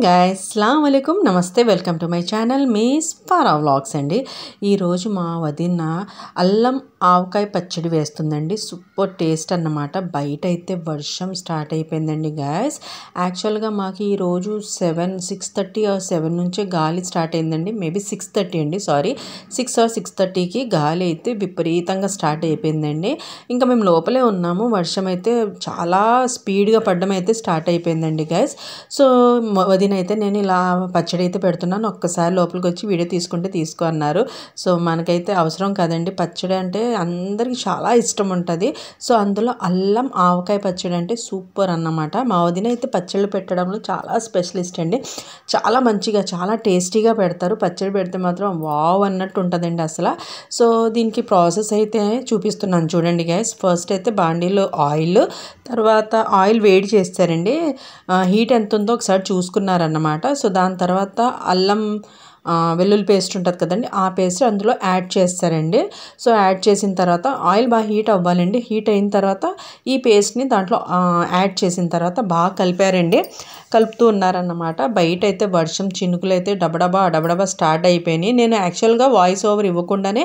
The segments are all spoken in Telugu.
గైస్ అస్సలాము అలైకుం నమస్తే welcome to my channel miss ఫారా vlogs అండి. ఈరోజు మా వదిన అల్లం ఆవకాయ పచ్చడి వేస్తుందండి. సూపర్ టేస్ట్ అన్నమాట. బయట అయితే వర్షం స్టార్ట్ అయిపోయిందండి గైస్. యాక్చువల్గా మాకు ఈరోజు 6:30 or 7 నుంచే గాలి స్టార్ట్ అయిందండి. మేబీ 6:30 అండి, సారీ 6 or 6:30కి గాలి అయితే విపరీతంగా స్టార్ట్ అయిపోయిందండి. ఇంకా మేము లోపలే ఉన్నాము. వర్షం అయితే చాలా స్పీడ్గా పడడం అయితే స్టార్ట్ అయిపోయిందండి గైస్. సో వదిన అయితే నేను ఇలా పచ్చడి అయితే పెడుతున్నాను, ఒక్కసారి లోపలికి వచ్చి వీడియో తీసుకుంటే తీసుకో అన్నారు. సో మనకైతే అవసరం కదండి, పచ్చడి అంటే అందరికీ చాలా ఇష్టం ఉంటుంది. సో అందులో అల్లం ఆవకాయ పచ్చడి అంటే సూపర్ అన్నమాట. మా వదిన అయితే పచ్చళ్ళు పెట్టడంలో చాలా స్పెషలిస్ట్ అండి. చాలా మంచిగా చాలా టేస్టీగా పెడతారు. పచ్చడి పెడితే మాత్రం వావ్ అన్నట్టు ఉంటుందండి అసలు. సో దీనికి ప్రాసెస్ అయితే చూపిస్తున్నాను చూడండి గైస్. ఫస్ట్ అయితే బాండీలో ఆయిల్, తర్వాత ఆయిల్ వేడి చేస్తారండి. హీట్ ఎంత ఉందో ఒకసారి చూసుకున్నారన్నమాట. సో దాని తర్వాత అల్లం వెల్లుల్లి పేస్ట్ ఉంటుంది కదండి, ఆ పేస్ట్ అందులో యాడ్ చేస్తారండి. సో యాడ్ చేసిన తర్వాత ఆయిల్ బాగా హీట్ అవ్వాలండి. హీట్ అయిన తర్వాత ఈ పేస్ట్ని దాంట్లో యాడ్ చేసిన తర్వాత బాగా కలిపారండి. కలుపుతూ ఉన్నారన్నమాట. బయట అయితే వర్షం చినుకులు అయితే డబడబా స్టార్ట్ అయిపోయినాయి. నేను యాక్చువల్గా వాయిస్ ఓవర్ ఇవ్వకుండానే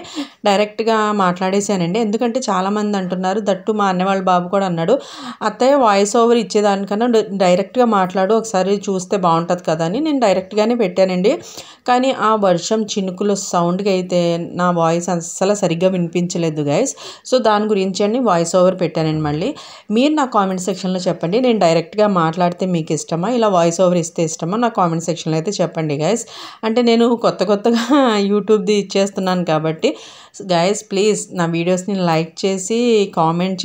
డైరెక్ట్గా మాట్లాడేశానండి. ఎందుకంటే చాలామంది అంటున్నారు, దట్టు మా అన్నవాళ్ళ బాబు కూడా అన్నాడు, అత్తయ్య వాయిస్ ఓవర్ ఇచ్చేదానికన్నా డైరెక్ట్గా మాట్లాడు, ఒకసారి చూస్తే బాగుంటుంది కదా అని నేను డైరెక్ట్గానే పెట్టానండి. కానీ ఆ వర్షం చినుకుల సౌండ్కి అయితే నా వాయిస్ అస్సలు సరిగ్గా వినిపించలేదు గైస్. సో దాని గురించి అండి వాయిస్ ఓవర్ పెట్టానండి. మళ్ళీ మీరు నా కామెంట్ సెక్షన్లో చెప్పండి, నేను డైరెక్ట్గా మాట్లాడితే మీకు ఇష్టమా, ఇలా వాయిస్ ఓవర్ ఇస్తే ఇష్టమా, నా కామెంట్ సెక్షన్లో అయితే చెప్పండి గైస్. అంటే నేను కొత్తగా యూట్యూబ్ది ఇచ్చేస్తున్నాను కాబట్టి గైస్ ప్లీజ్ నా వీడియోస్ని లైక్ చేసి కామెంట్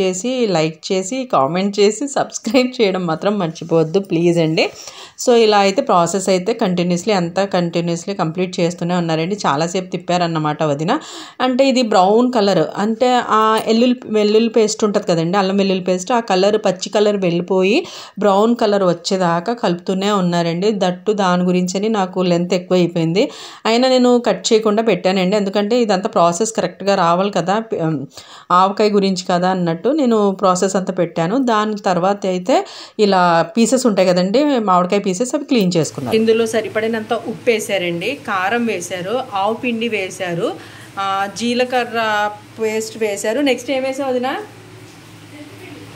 చేసి సబ్స్క్రైబ్ చేయడం మాత్రం మర్చిపోవద్దు ప్లీజ్ అండి. సో ఇలా అయితే ప్రాసెస్ అయితే కంటిన్యూస్లీ కంప్లీట్ చేస్తూనే ఉన్నారండి. చాలాసేపు తిప్పారన్నమాట వదిన. అంటే ఇది బ్రౌన్ కలర్, అంటే ఆ వెల్లుల్లి పేస్ట్ ఉంటుంది కదండి, అల్లం వెల్లుల్లి పేస్ట్, ఆ కలర్ పచ్చి కలర్ వెళ్ళిపోయి బ్రౌన్ కలర్ వచ్చేదాకా కలుపుతూనే ఉన్నారండి. దట్టు దాని గురించి నాకు లెంత్ ఎక్కువ అయిపోయింది. అయినా నేను కట్ చేయకుండా పెట్టానండి, ఎందుకంటే ఇదంతా ప్రాసెస్ కరెక్ట్గా రావాలి కదా, ఆవకాయ గురించి కదా అన్నట్టు నేను ప్రాసెస్ అంతా పెట్టాను. దాని తర్వాత అయితే ఇలా పీసెస్ ఉంటాయి కదండి, మామిడికాయ పీసెస్, అవి క్లీన్ చేసుకున్నాను. ఇందులో సరిపడినంత ఉప్పు వేసారండి, కారం వేశారు, ఆవు పిండి వేశారు, జీలకర్ర పేస్ట్ వేశారు. నెక్స్ట్ ఏం వేసావు వదినా?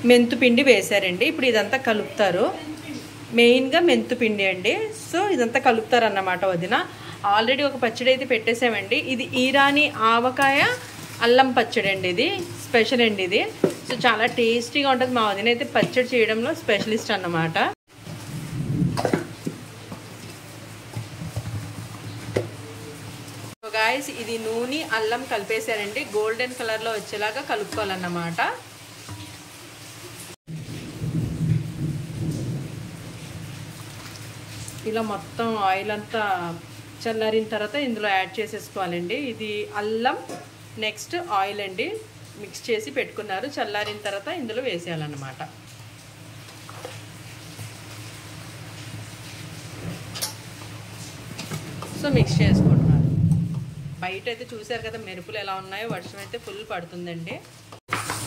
మెంతు పిండి వేశారండి. ఇప్పుడు ఇదంతా కలుపుతారు, మెయిన్గా మెంతు పిండి అండి. సో ఇదంతా కలుపుతారు అన్నమాట వదిన. ఆల్రెడీ ఒక పచ్చడి అయితే పెట్టేసామండి. ఇది ఈరానీ ఆవకాయ అల్లం పచ్చడి అండి, ఇది స్పెషల్ అండి ఇది. సో చాలా టేస్టీగా ఉంటుంది. మా వదిన అయితే పచ్చడి చేయడంలో స్పెషలిస్ట్ అన్నమాట. సో గాయస్ ఇది నూనె అల్లం కలిపేసారండి, గోల్డెన్ కలర్లో వచ్చేలాగా కలుపుకోవాలన్నమాట. ఇలా మొత్తం ఆయిల్ అంతా చల్లారిన తర్వాత ఇందులో యాడ్ చేసేసుకోవాలండి. ఇది అల్లం నెక్స్ట్ ఆయిల్ అండి, మిక్స్ చేసి పెట్టుకున్నారు. చల్లారిన తర్వాత ఇందులో వేసేయాలన్నమాట. సో మిక్స్ చేసుకుంటున్నారు. బయట అయితే చూసారు కదా మెరుపులు ఎలా ఉన్నాయో, వర్షం అయితే ఫుల్ పడుతుందండి.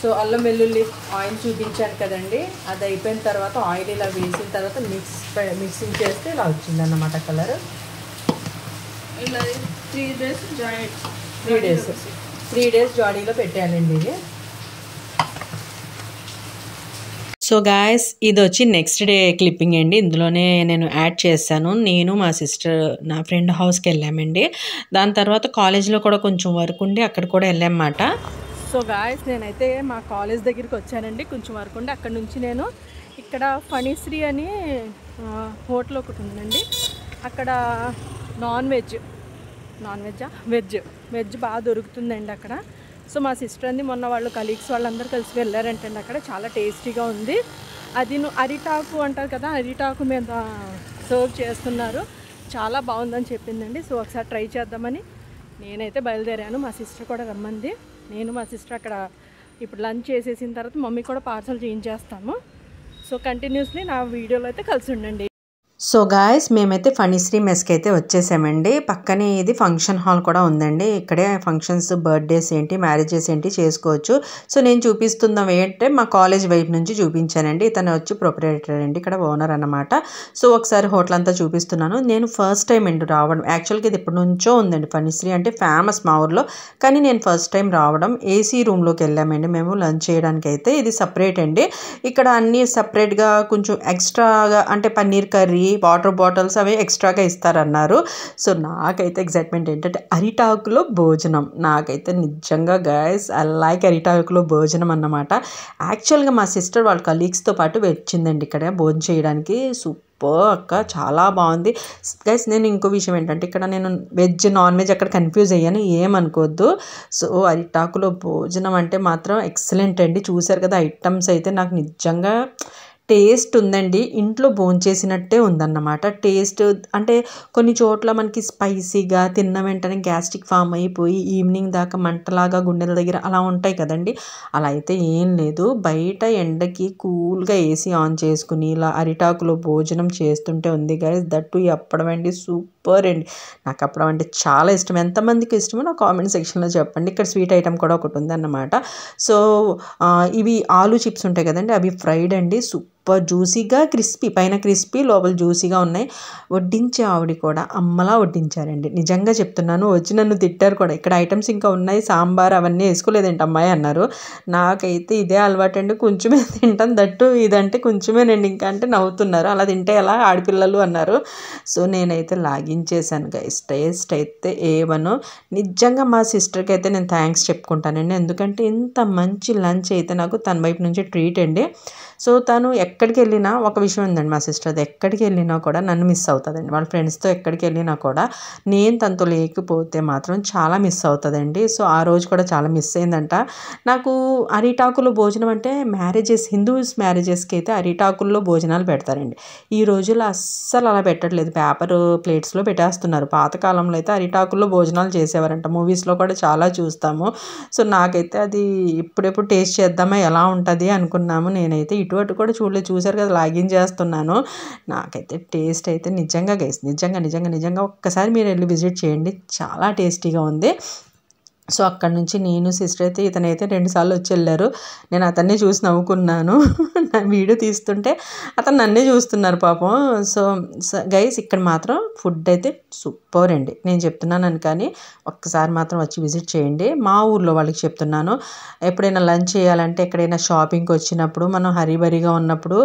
సో అల్లం వెల్లుల్లి ఆయిల్ చూపించాను కదండి, అది అయిపోయిన తర్వాత ఆయిల్ ఇలా వేసిన తర్వాత మిక్సింగ్ చేస్తే ఇలా వచ్చిందన్నమాట కలర్. ఇలా 3 days జాడీలో పెట్టానండి ఇది. సో గాయస్ ఇది వచ్చి నెక్స్ట్ డే క్లిప్పింగ్ అండి. ఇందులోనే నేను యాడ్ చేశాను. నేను మా సిస్టర్ నా ఫ్రెండ్ హౌస్కి వెళ్ళామండి. దాని తర్వాత కాలేజ్లో కూడా కొంచెం వర్క్ ఉండి అక్కడ కూడా వెళ్ళామన్నమాట. సో గాయస్ నేనైతే మా కాలేజ్ దగ్గరికి వచ్చానండి, కొంచెం వర్క్ ఉండి. అక్కడ నుంచి నేను ఇక్కడ ఫణిశ్రీ అని హోటల్ ఒకటి ఉందండి, అక్కడ వెజ్ బాగా దొరుకుతుందండి అక్కడ. సో మా సిస్టర్ అంది మొన్న వాళ్ళు కలీగ్స్ వాళ్ళందరూ కలిసి వెళ్ళారంటండి, అక్కడ చాలా టేస్టీగా ఉంది. అది అరిటాకు అంటారు కదా, అరిటాకు మీద సర్వ్ చేస్తున్నారు, చాలా బాగుందని చెప్పిందండి. సో ఒకసారి ట్రై చేద్దామని నేనైతే బయలుదేరాను. మా సిస్టర్ కూడా రమ్మంది. నేను మా సిస్టర్ అక్కడ ఇప్పుడు లంచ్ చేసేసిన తర్వాత మమ్మీ కూడా పార్సల్ చేయించేస్తాము. సో కంటిన్యూస్లీ నా వీడియోలో అయితే కలిసి ఉండండి. సో గాయ్స్ మేమైతే ఫణిశ్రీ మెస్కి అయితే వచ్చేసామండి. పక్కనే ఇది ఫంక్షన్ హాల్ కూడా ఉందండి. ఇక్కడే ఫంక్షన్స్, బర్త్డేస్ ఏంటి, మ్యారేజెస్ ఏంటి చేసుకోవచ్చు. సో నేను చూపిస్తున్నాం ఏంటంటే మా కాలేజ్ వైపు నుంచి చూపించానండి. ఇతను వచ్చి ప్రొపరేటర్ అండి, ఇక్కడ ఓనర్ అన్నమాట. సో ఒకసారి హోటల్ అంతా చూపిస్తున్నాను. నేను ఫస్ట్ టైం అండి రావడం. యాక్చువల్గా ఇది ఎప్పటి నుంచో ఉందండి, ఫణిశ్రీ అంటే ఫేమస్ మా ఊర్లో. కానీ నేను ఫస్ట్ టైం రావడం. ఏసీ రూమ్లోకి వెళ్ళామండి మేము లంచ్ చేయడానికి. అయితే ఇది సపరేట్ అండి. ఇక్కడ అన్నీ సపరేట్గా కొంచెం ఎక్స్ట్రాగా అంటే పన్నీర్ కర్రీ, వాటర్ బాటిల్స్ అవి ఎక్స్ట్రాగా ఇస్తారన్నారు. సో నాకైతే ఎగ్జైట్మెంట్ ఏంటంటే అరిటాకులో భోజనం. నాకైతే నిజంగా గైస్ ఐ లైక్ అరిటాకులో భోజనం అన్నమాట. యాక్చువల్గా మా సిస్టర్ వాళ్ళ కలీగ్స్తో పాటు వచ్చిందండి ఇక్కడ భోజనం చేయడానికి. సూపర్ అక్క, చాలా బాగుంది గైస్. నేను ఇంకో విషయం ఏంటంటే ఇక్కడ నేను వెజ్ నాన్ వెజ్ అక్కడ కన్ఫ్యూజ్ అయ్యాను, ఏమనుకోవద్దు. సో అరిటాకులో భోజనం అంటే మాత్రం ఎక్సలెంట్ అండి. చూసారు కదా ఐటమ్స్ అయితే నాకు నిజంగా టేస్ట్ ఉందండి. ఇంట్లో భోంచేసినట్టే ఉందన్నమాట టేస్ట్. అంటే కొన్ని చోట్ల మనకి స్పైసీగా తిన్న వెంటనే గ్యాస్ట్రిక్ ఫామ్ అయిపోయి ఈవినింగ్ దాకా మంటలాగా గుండెల దగ్గర అలా ఉంటాయి కదండి. అలా అయితే ఏం లేదు. బయట ఎండకి కూల్గా ఏసీ ఆన్ చేసుకుని ఇలా అరిటాకులో భోజనం చేస్తుంటే ఉంది గైస్. దట్టు అప్పడం అండి, సూపర్ అండి. నాకు అప్పడం అంటే చాలా ఇష్టం. ఎంతమందికి ఇష్టమో నా కామెంట్ సెక్షన్లో చెప్పండి. ఇక్కడ స్వీట్ ఐటమ్ కూడా ఒకటి ఉందన్నమాట. సో ఇవి ఆలూ చిప్స్ ఉంటాయి కదండి, అవి ఫ్రైడ్ అండి. సూపర్ జ్యూసీగా, క్రిస్పీ, పైన క్రిస్పీ లోపల జ్యూసీగా ఉన్నాయి. వడ్డించే ఆవిడ కూడా అమ్మలా వడ్డించారండి. నిజంగా చెప్తున్నాను. వచ్చి నన్ను తిట్టారు కూడా. ఇక్కడ ఐటమ్స్ ఇంకా ఉన్నాయి, సాంబార్ అవన్నీ వేసుకోలేదంటే అమ్మాయి అన్నారు. నాకైతే ఇదే అలవాటు అండి, కొంచెమే తింటాను. దట్టు ఇదంటే కొంచెమేనండి ఇంకా అంటే నవ్వుతున్నారు. అలా తింటే ఎలా ఆడపిల్లలు అన్నారు. సో నేనైతే లాగించేసాను గైస్. టేస్ట్ అయితే ఏవను. నిజంగా మా సిస్టర్కి అయితే నేను థ్యాంక్స్ చెప్పుకుంటానండి. ఎందుకంటే ఇంత మంచి లంచ్ అయితే నాకు తన వైపు నుంచి ట్రీట్ అండి. సో తను ఎక్కడికి వెళ్ళినా, ఒక విషయం ఉందండి మా సిస్టర్, అది ఎక్కడికి వెళ్ళినా కూడా నన్ను మిస్ అవుతుందండి. వాళ్ళ ఫ్రెండ్స్తో ఎక్కడికి వెళ్ళినా కూడా నేను తనతో లేకపోతే మాత్రం చాలా మిస్ అవుతుందండి. సో ఆ రోజు కూడా చాలా మిస్ అయిందంట. నాకు అరిటాకులో భోజనం అంటే మ్యారేజెస్, హిందూస్ మ్యారేజెస్కి అయితే అరిటాకుల్లో భోజనాలు పెడతారండి. ఈ రోజుల్లో అస్సలు అలా పెట్టట్లేదు, పేపర్ ప్లేట్స్లో పెట్టేస్తున్నారు. పాతకాలంలో అయితే అరిటాకుల్లో భోజనాలు చేసేవారంట. మూవీస్లో కూడా చాలా చూస్తాము. సో నాకైతే అది ఇప్పుడెప్పుడు టేస్ట్ చేద్దామా ఎలా ఉంటుంది అనుకున్నాము. నేనైతే ఇటు అటు కూడా చూడలేదు. చూసారు కదా లాగిన్ చేస్తున్నాను. నాకైతే టేస్ట్ అయితే నిజంగా గైస్, నిజంగా ఒక్కసారి మీరు వెళ్ళి విజిట్ చేయండి. చాలా టేస్టీగా ఉంది. సో అక్కడ నుంచి నేను సిస్టర్ అయితే, ఇతనైతే 2 సార్లు వచ్చి వెళ్ళారు. నేను అతన్ని చూసి నవ్వుకున్నాను. నా వీడియో తీస్తుంటే అతను నన్నే చూస్తున్నారు పాపం. సో గైస్ ఇక్కడ మాత్రం ఫుడ్ అయితే సూపర్ అండి. నేను చెప్తున్నాను కానీ ఒక్కసారి మాత్రం వచ్చి విజిట్ చేయండి. మా ఊర్లో వాళ్ళకి చెప్తున్నాను, ఎప్పుడైనా లంచ్ చేయాలంటే ఎక్కడైనా షాపింగ్కి వచ్చినప్పుడు మనం హరీబరీగా ఉన్నప్పుడు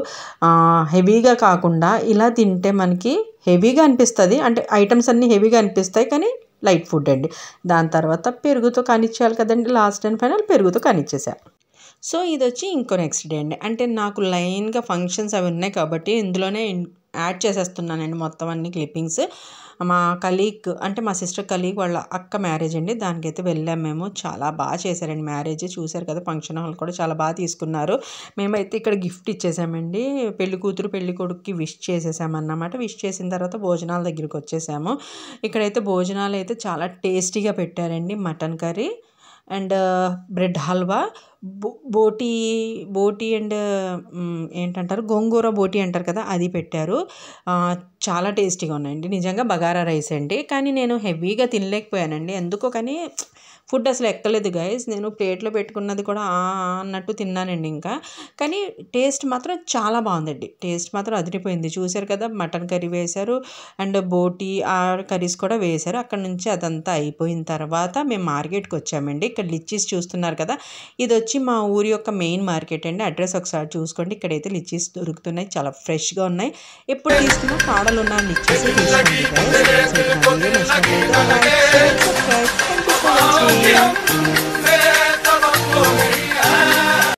హెవీగా కాకుండా ఇలా తింటే మనకి హెవీగా అనిపిస్తుంది. అంటే ఐటమ్స్ అన్నీ హెవీగా అనిపిస్తాయి కానీ లైట్ ఫుడ్ అండి. దాని తర్వాత పెరుగుతో కానిచ్చేయాలి కదండి. లాస్ట్ అండ్ ఫైనల్ పెరుగుతో కానిచ్చేసారు. సో ఇది వచ్చి ఇంకో నెక్స్ట్ డే అండి. అంటే నాకు లైన్గా ఫంక్షన్స్ అవి ఉన్నాయి కాబట్టి ఇందులోనే యాడ్ చేసేస్తున్నానండి మొత్తం అన్ని క్లిప్పింగ్స్. మా కలీగ్ అంటే మా సిస్టర్ కలీగ్ వాళ్ళ అక్క మ్యారేజ్ అండి. దానికైతే వెళ్ళాము మేము. చాలా బాగా చేశారండి మ్యారేజ్. చూశారు కదా, ఫంక్షన్ హాల్ కూడా చాలా బాగా తీసుకున్నారు. మేమైతే ఇక్కడ గిఫ్ట్ ఇచ్చేసామండి. పెళ్లి కూతురు పెళ్లి కొడుకుకి విష్ చేసేసామన్నమాట. విష్ చేసిన తర్వాత భోజనాల దగ్గరికి వచ్చేసాము. ఇక్కడైతే భోజనాలు అయితే చాలా టేస్టీగా పెట్టారండి. Mutton curry and bread halwa, బోటీ అండ్ ఏంటంటారు, గోంగూర బోటీ అంటారు కదా, అది పెట్టారు. చాలా టేస్టీగా ఉన్నాయండి. నిజంగా బగారా రైస్ అండి. కానీ నేను హెవీగా తినలేకపోయానండి ఎందుకో. కానీ ఫుడ్ అసలు ఎక్కలేదు గైస్. నేను ప్లేట్లో పెట్టుకున్నది కూడా అన్నట్టు తిన్నానండి ఇంకా. కానీ టేస్ట్ మాత్రం చాలా బాగుందండి. టేస్ట్ మాత్రం అదిరిపోయింది. చూశారు కదా, మటన్ కర్రీ వేశారు అండ్ బోటీ ఆ కర్రీస్ కూడా వేశారు. అక్కడ నుంచి అదంతా అయిపోయిన తర్వాత మేము మార్కెట్కి వచ్చామండి. ఇక్కడ లిచ్చీస్ చూస్తున్నారు కదా, ఇది వచ్చి మా ఊరి యొక్క మెయిన్ మార్కెట్ అండి. అడ్రస్ ఒకసారి చూసుకోండి. ఇక్కడైతే లిచ్చీస్ దొరుకుతున్నాయి, చాలా ఫ్రెష్గా ఉన్నాయి. ఎప్పుడు తీసుకున్నా కాడలు ఉన్న లిచ్చీస్ తీసుకోండి.